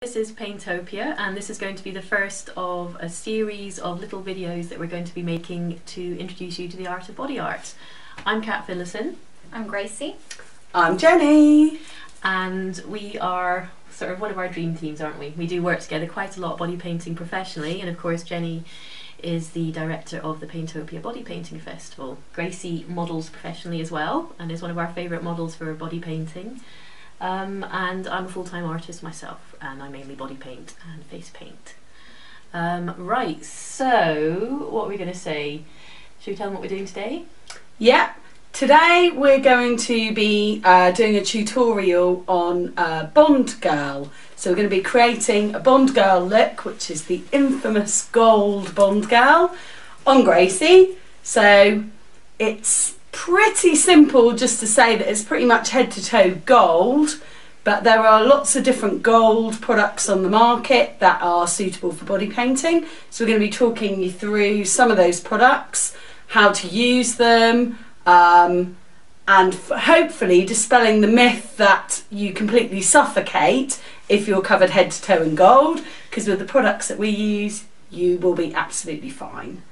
This is Paintopia, and this is going to be the first of a series of little videos that we're going to be making to introduce you to the art of body art. I'm Kat Phillison. I'm Gracie. I'm Jenny. And we are sort of one of our dream teams, aren't we? We do work together quite a lot body painting professionally, and of course Jenny is the director of the Paintopia Body Painting Festival. Gracie models professionally as well, and is one of our favourite models for body painting. And I'm a full-time artist myself, and I mainly body paint and face paint. Right, so what are we going to say? Should we tell them what we're doing today? Yeah, today we're going to be doing a tutorial on Bond Girl. So we're going to be creating a Bond Girl look, which is the infamous gold Bond Girl, on Gracie. So it's pretty simple just to say that it's pretty much head to toe gold, but there are lots of different gold products on the market that are suitable for body painting. So we're going to be talking you through some of those products, how to use them, and hopefully dispelling the myth that you completely suffocate if you're covered head to toe in gold, because with the products that we use you will be absolutely fine.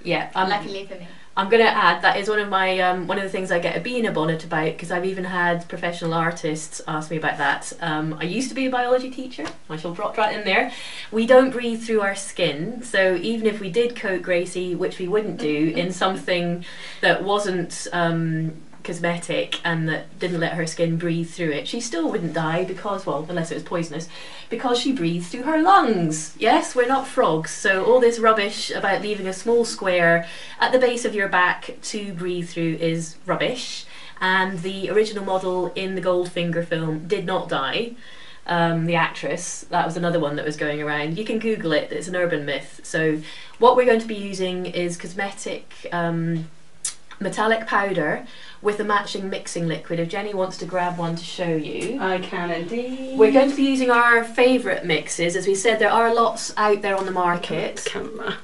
Yeah, luckily for me. I'm going to add that is one of my one of the things I get a bee in a bonnet about, because I've even had professional artists ask me about that. I used to be a biology teacher. I shall drop right in there. We don't breathe through our skin, so even if we did coat Gracie, which we wouldn't do, in something that wasn't cosmetic and that didn't let her skin breathe through it, she still wouldn't die because, well, unless it was poisonous, because she breathes through her lungs. Yes, we're not frogs, so all this rubbish about leaving a small square at the base of your back to breathe through is rubbish. And the original model in the Goldfinger film did not die. The actress, that was another one that was going around. You can Google it, it's an urban myth. So what we're going to be using is cosmetic metallic powder with a matching mixing liquid. If Jenny wants to grab one to show you. I can indeed. We're going to be using our favourite mixes. As we said, there are lots out there on the market. Camera.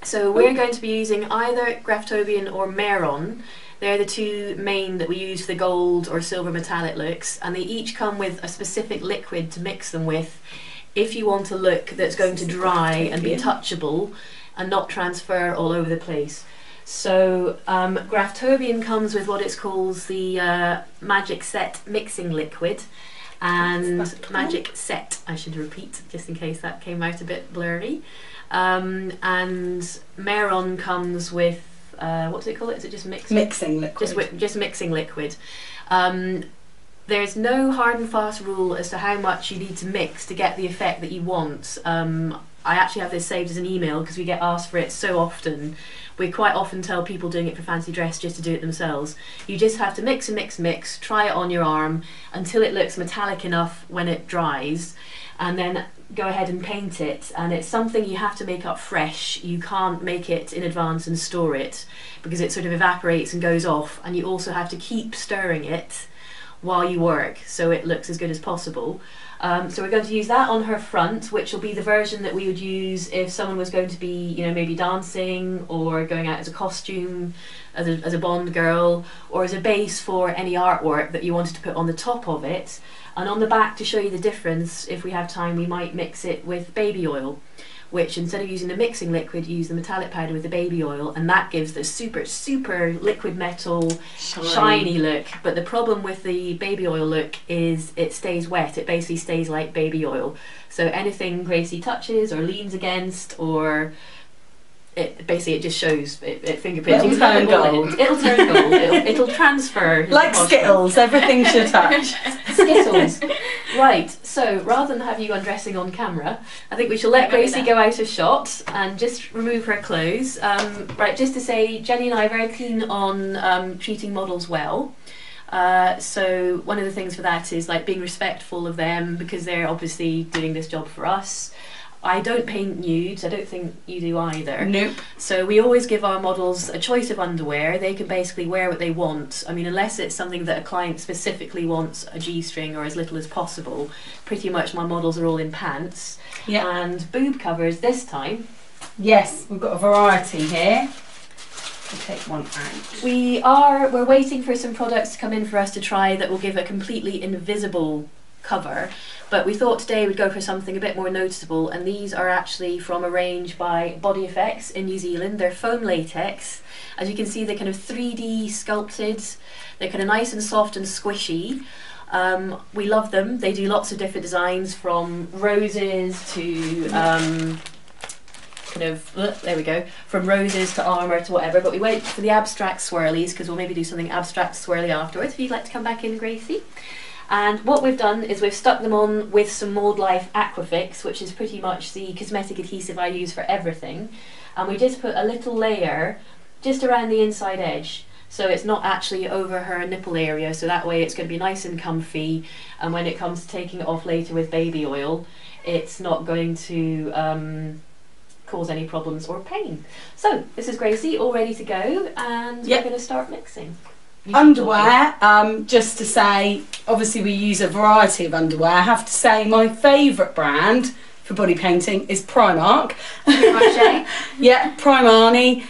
So we're going to be using either Graftobian or Meron. They're the two main that we use for the gold or silver metallic looks, and they each come with a specific liquid to mix them with if you want a look that's going to dry and be touchable and not transfer all over the place. So Graftobian comes with what it calls the Magic Set mixing liquid, and Magic Set, I should repeat just in case that came out a bit blurry. And Meron comes with what do they call it? Is it just mixing liquid? Just mixing liquid. There's no hard and fast rule as to how much you need to mix to get the effect that you want. I actually have this saved as an email because we get asked for it so often. We quite often tell people doing it for fancy dress just to do it themselves. You just have to mix and mix and mix, try it on your arm until it looks metallic enough when it dries, and then go ahead and paint it. And it's something you have to make up fresh. You can't make it in advance and store it because it sort of evaporates and goes off, and you also have to keep stirring it while you work so it looks as good as possible. So we're going to use that on her front, which will be the version that we would use if someone was going to be, you know, maybe dancing or going out as a costume, as a Bond girl, or as a base for any artwork that you wanted to put on the top of it. And on the back, to show you the difference, if we have time, we might mix it with baby oil, which instead of using the mixing liquid, you use the metallic powder with the baby oil, and that gives the super liquid metal shiny look. But the problem with the baby oil look is it stays wet. It basically stays like baby oil. So anything Gracie touches or leans against, or it just shows it fingerprinting. It'll turn gold. It'll turn gold. It'll transfer. Like Skittles, everything should touch. Skittles. Right, so rather than have you undressing on camera, I think we shall let Gracie go out of shot and just remove her clothes. Right, just to say, Jenny and I are very keen on treating models well. So one of the things for that is like being respectful of them, because they're obviously doing this job for us. I don't paint nudes, I don't think you do either. Nope. So we always give our models a choice of underwear. They can basically wear what they want. I mean, unless it's something that a client specifically wants a G-string or as little as possible, pretty much my models are all in pants. Yeah. And boob covers this time. Yes, we've got a variety here. We'll take one out. We're waiting for some products to come in for us to try that will give a completely invisible cover, but we thought today we'd go for something a bit more noticeable, and these are actually from a range by Body Effects in New Zealand. They're foam latex. As you can see, they're kind of 3D sculpted. They're kind of nice and soft and squishy. We love them. They do lots of different designs, from roses to there we go, from roses to armour to whatever, but we went for the abstract swirlies because we'll maybe do something abstract swirly afterwards if you'd like to come back in, Gracie. And what we've done is we've stuck them on with some Mould Life Aquafix, which is pretty much the cosmetic adhesive I use for everything, and we just put a little layer just around the inside edge, so it's not actually over her nipple area, so that way it's going to be nice and comfy, and when it comes to taking it off later with baby oil, it's not going to cause any problems or pain. So this is Gracie all ready to go, and we're going to start mixing. Underwear, just to say, obviously we use a variety of underwear. I have to say my favourite brand for body painting is Primark. Yeah, Primani.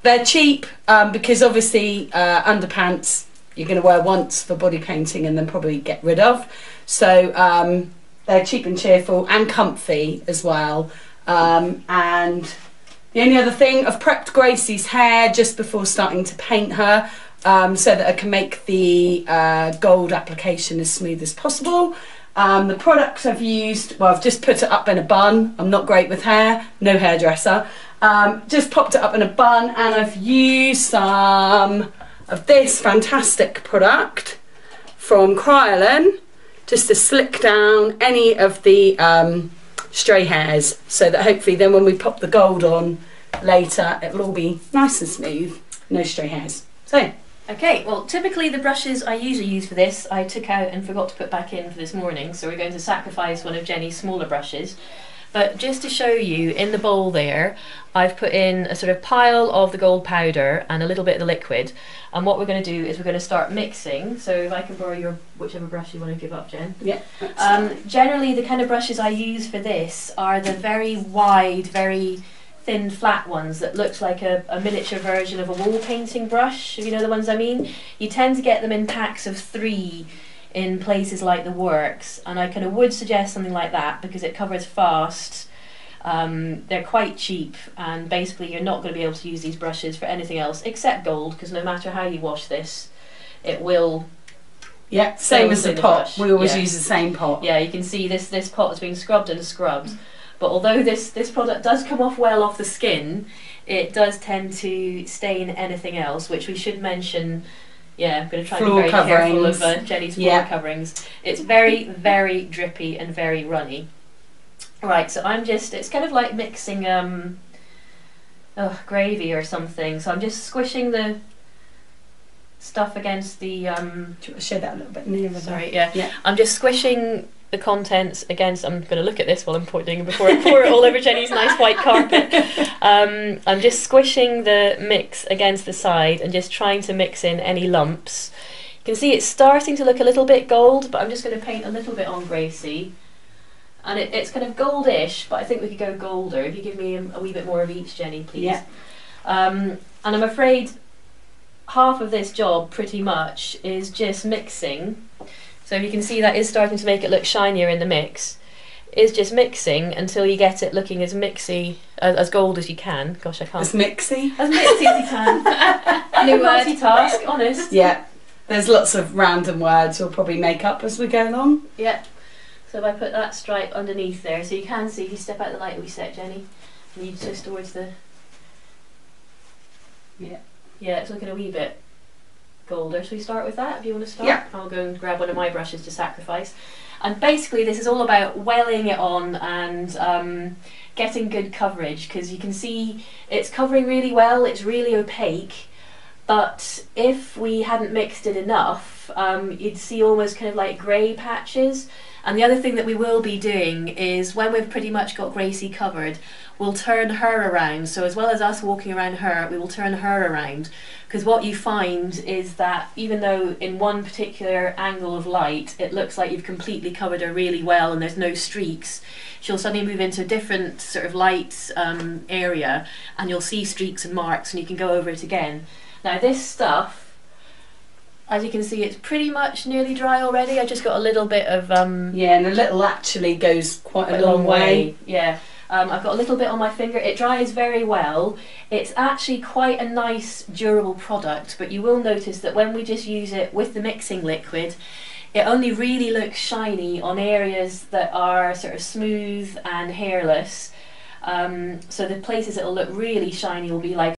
They're cheap because obviously underpants you're going to wear once for body painting and then probably get rid of. So they're cheap and cheerful and comfy as well. And the only other thing, I've prepped Gracie's hair just before starting to paint her, so that I can make the gold application as smooth as possible. The products I've used, well, I've just put it up in a bun. I'm not great with hair, no hairdresser. Just popped it up in a bun, and I've used some of this fantastic product from Kryolan just to slick down any of the stray hairs, so that hopefully then when we pop the gold on later it'll all be nice and smooth, no stray hairs. So okay, well typically the brushes I usually use for this I took out and forgot to put back in for this morning, so we're going to sacrifice one of Jenny's smaller brushes. But just to show you, in the bowl there I've put in a sort of pile of the gold powder and a little bit of the liquid, and what we're going to do is we're going to start mixing. So if I can borrow your whichever brush you want to give up, Jen. Yeah. Generally the kind of brushes I use for this are the very wide, very thin flat ones that looks like a miniature version of a wall painting brush, if you know the ones I mean. You tend to get them in packs of 3 in places like the Works, and I kind of would suggest something like that because it covers fast. They're quite cheap, and basically you're not going to be able to use these brushes for anything else except gold, because no matter how you wash this it will. Yeah, same as the pot. We always use the same pot. Yeah, you can see this pot has been scrubbed and scrubbed, but although this product does come off well off the skin, it does tend to stain anything else, which we should mention. Yeah, I'm going to try and be very careful of Jenny's floor coverings. It's very, very drippy and very runny. Right, so I'm just, it's kind of like mixing gravy or something. So I'm just squishing the stuff against the... Do you want to show that a little bit nearer? Sorry, yeah. I'm just squishing the contents against, I'm going to look at this while I'm pouring before I pour it all over Jenny's nice white carpet. I'm just squishing the mix against the side and just trying to mix in any lumps. You can see it's starting to look a little bit gold, but I'm just going to paint a little bit on Gracie. And it's kind of goldish, but I think we could go golder. If you give me a wee bit more of each, Jenny, please. Yeah. And I'm afraid half of this job pretty much is just mixing. So you can see that is starting to make it look shinier in the mix. Is just mixing until you get it looking as mixy, as gold as you can. Gosh, I can't. As mixy? As mixy as you can. New multitask, honest. Yeah. There's lots of random words we'll probably make up as we go along. Yeah. So if I put that stripe underneath there, so you can see if you step out the light we set, Jenny, and you twist towards the... Yeah, it's looking a wee bit golder. Shall we start with that if you want to start? Yeah. I'll go and grab one of my brushes to sacrifice. And basically this is all about welling it on and getting good coverage, because you can see it's covering really well, it's really opaque, but if we hadn't mixed it enough, you'd see almost kind of like grey patches. And the other thing that we will be doing is, when we've pretty much got Gracie covered, we'll turn her around. So as well as us walking around her, we will turn her around. Because what you find is that even though in one particular angle of light it looks like you've completely covered her really well and there's no streaks, she'll suddenly move into a different sort of light area and you'll see streaks and marks, and you can go over it again. Now this stuff As you can see, it's pretty much nearly dry already. I just got a little bit of yeah, and a little actually goes quite a long way. Yeah. I've got a little bit on my finger. It dries very well. It's actually quite a nice, durable product, but you will notice that when we just use it with the mixing liquid, it only really looks shiny on areas that are sort of smooth and hairless. So the places it'll look really shiny will be like